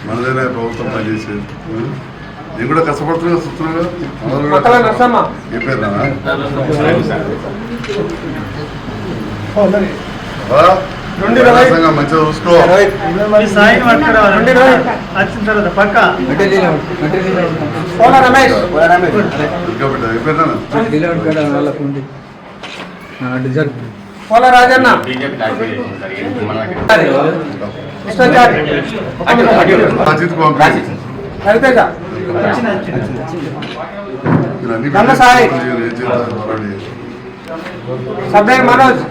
మనదేనా ప్రభుత్వం పనిచేసేది. నేను కూడా కష్టపడుతున్నా చూస్తున్నాగా. ఏ పేరు మంచిగా చూసుకో. రాజన్న మనోజ్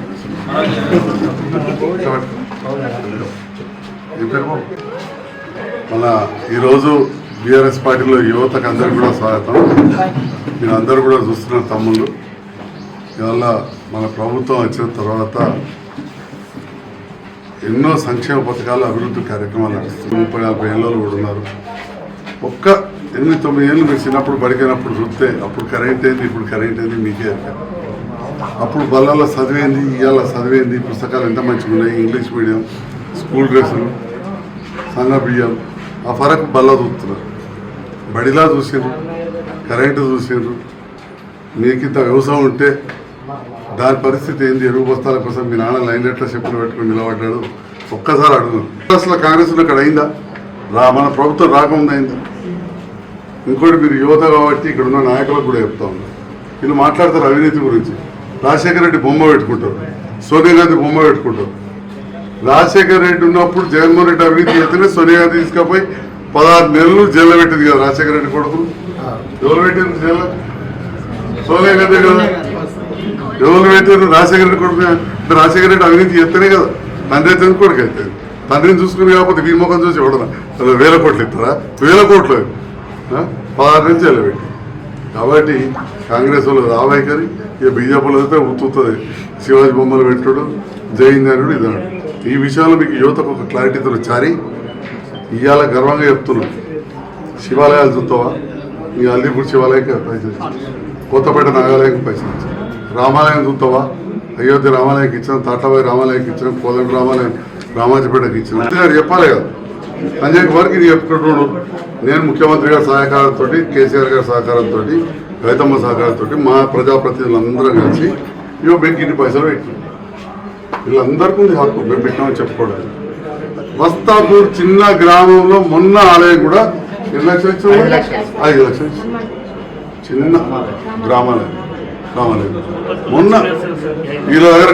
మన ఈరోజు బీఆర్ఎస్ పార్టీలో యువతకు అందరికి కూడా స్వాగతం. మీరు అందరూ కూడా చూస్తున్నారు తమ్ముళ్ళు. ఇవల్ల మన ప్రభుత్వం వచ్చిన తర్వాత ఎన్నో సంక్షేమ పథకాలు అభివృద్ధి కార్యక్రమాలు నడుస్తున్నాయి. 30-40 ఏళ్ళు కూడా ఉన్నారు. 8-9 ఏళ్ళు మీరు చిన్నప్పుడు బడికినప్పుడు చూస్తే అప్పుడు కరెంట్ ఏంది, ఇప్పుడు కరెంట్ ఏంది మీకే. అప్పుడు బళ్ళల్లో చదివేంది, ఇవాళ చదివేంది, పుస్తకాలు ఎంత మంచిగా ఉన్నాయి, ఇంగ్లీష్ మీడియం, స్కూల్ డ్రెస్సులు, సంగ బియ్యం, ఆ ఫరక్ బల్ల చూస్తున్నారు. బడిలా చూసారు, కరెంటు చూసారు. మీకింత వ్యవసాయం ఉంటే దాని పరిస్థితి ఏంది? ఎరువు బస్తాల కోసం మీ నాన్న లైన్ ఎట్లా చెప్పులు పెట్టుకుని నిలబడ్డాడు ఒక్కసారి అడుగున్నాను. అసలు కాంగ్రెస్ అక్కడ అయిందా? మన ప్రభుత్వం రాకముందు అయిందా? ఇంకోటి మీరు యువత కాబట్టి ఇక్కడ ఉన్న నాయకులకు కూడా చెప్తా ఉన్నారు. వీళ్ళు మాట్లాడతారు అవినీతి గురించి. రాజశేఖర రెడ్డి బొమ్మ పెట్టుకుంటారు, సోనియా గాంధీ బొమ్మ పెట్టుకుంటారు. రాజశేఖర రెడ్డి ఉన్నప్పుడు జగన్మోహన్ రెడ్డి అవినీతి చేస్తేనే సోనియా గాంధీ తీసుకుపోయి 16 నెలలు జైల్లో పెట్టింది కదా రాజశేఖర రెడ్డి కొడుకులు. ఎవరు పెట్టింది జైల్లో? సోనియా గాంధీ కదా. ఎవరు పెట్టారు? రాజశేఖర రెడ్డి కొడుకు. అంటే రాజశేఖర రెడ్డి అవినీతి చేస్తేనే కదా తండ్రి అయితే కొడుకు అయితే. తండ్రిని చూసుకుని కాకపోతే వీ ముఖం చూసి ఎవడదా 1000 కోట్లు ఇస్తారా? 1000 కోట్లు 16 నుంచి జైల్లో పెట్టి. కాబట్టి కాంగ్రెస్ వాళ్ళు రావైఖరి, ఇక బీజేపీలో అయితే ఉత్తుతుంది. శివాజీ బొమ్మలు పెట్టుడు, జయిందనుడు ఇదాడు. ఈ విషయంలో మీకు యువతకు ఒక క్లారిటీతో చారి ఇవాళ గర్వంగా చెప్తున్నాం. శివాలయాలు చూస్తావా? ఈ అల్లీపూర్ శివాలయంకి పైసలు, కొత్తపేట నాగాలయంకి పైసలు, రామాలయం చూస్తావా? అయోధ్య రామాలయంకి ఇచ్చాం, తాటాబాయి రామాలయంకి ఇచ్చాం, కోదండ రామాలయం రామాజపేటకి ఇచ్చాం. గారు చెప్పాలి కదా. సంజయ్ కుమార్కి ఇది చెప్పుకుంటున్నాడు. నేను ముఖ్యమంత్రి గారి సహకారంతో, కేసీఆర్ గారి సహకారంతో, రైతమ్మ సహకారంతో, మా ప్రజాప్రతినిధులందరం కలిసి ఇవో మీకు ఇన్ని పైసలు పెట్టినాం. వీళ్ళందరికీ ఉంది హక్కు మేము పెట్టామని చెప్పుకోవడానికి. వస్తాపూర్ చిన్న గ్రామంలో మొన్న ఆలయం కూడా ఎన్ని లక్షలు ఇచ్చాము? 5 లక్షలు ఇచ్చాం. చిన్న గ్రామాలయం మొన్న వీళ్ళ దగ్గర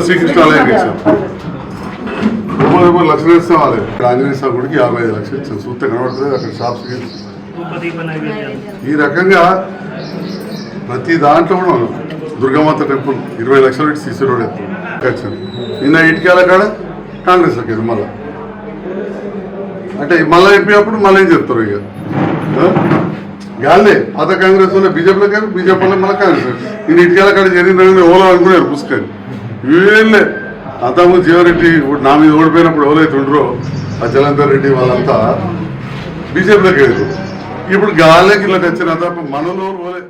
శ్రీకృష్ణ ఆలయం ఇచ్చాం. 30 లక్షలు ఇస్తాం ఆలయం. ఆంజనేయ స్వామి గుడికి 55 లక్షలు ఇచ్చాం. చూస్తే కనబడుతుంది అక్కడ షాప్స్. ఈ రకంగా ప్రతి దాంట్లో కూడా దుర్గామాత టెంపుల్ 20 లక్షలు పెట్టి సీసీ రోడ్ ఎత్తాం. నిన్న ఇటుకాల కాడ కాంగ్రెస్లోకి వెళ్ళి మళ్ళీ అంటే మళ్ళీ చెప్పినప్పుడు మళ్ళీ ఏం చెప్తారు? ఇక గాలే పాత కాంగ్రెస్ వల్ల బీజేపీలో కానీ బీజేపీ వల్ల మళ్ళీ కాంగ్రెస్. నేను ఇటుకాల కాడ జరిగిన ఓలో అనుకున్నారు పుస్తకాన్ని. వీళ్ళే అంతకుముందు జీవారెడ్డి నా మీద ఓడిపోయినప్పుడు ఎవరైతే ఉండరో ఆ జలంధర్ రెడ్డి వాళ్ళంతా బీజేపీలోకి వెళ్ళారు. ఇప్పుడు గాలేకి ఇళ్ళకి వచ్చిన తప్ప మనలో ఓలే.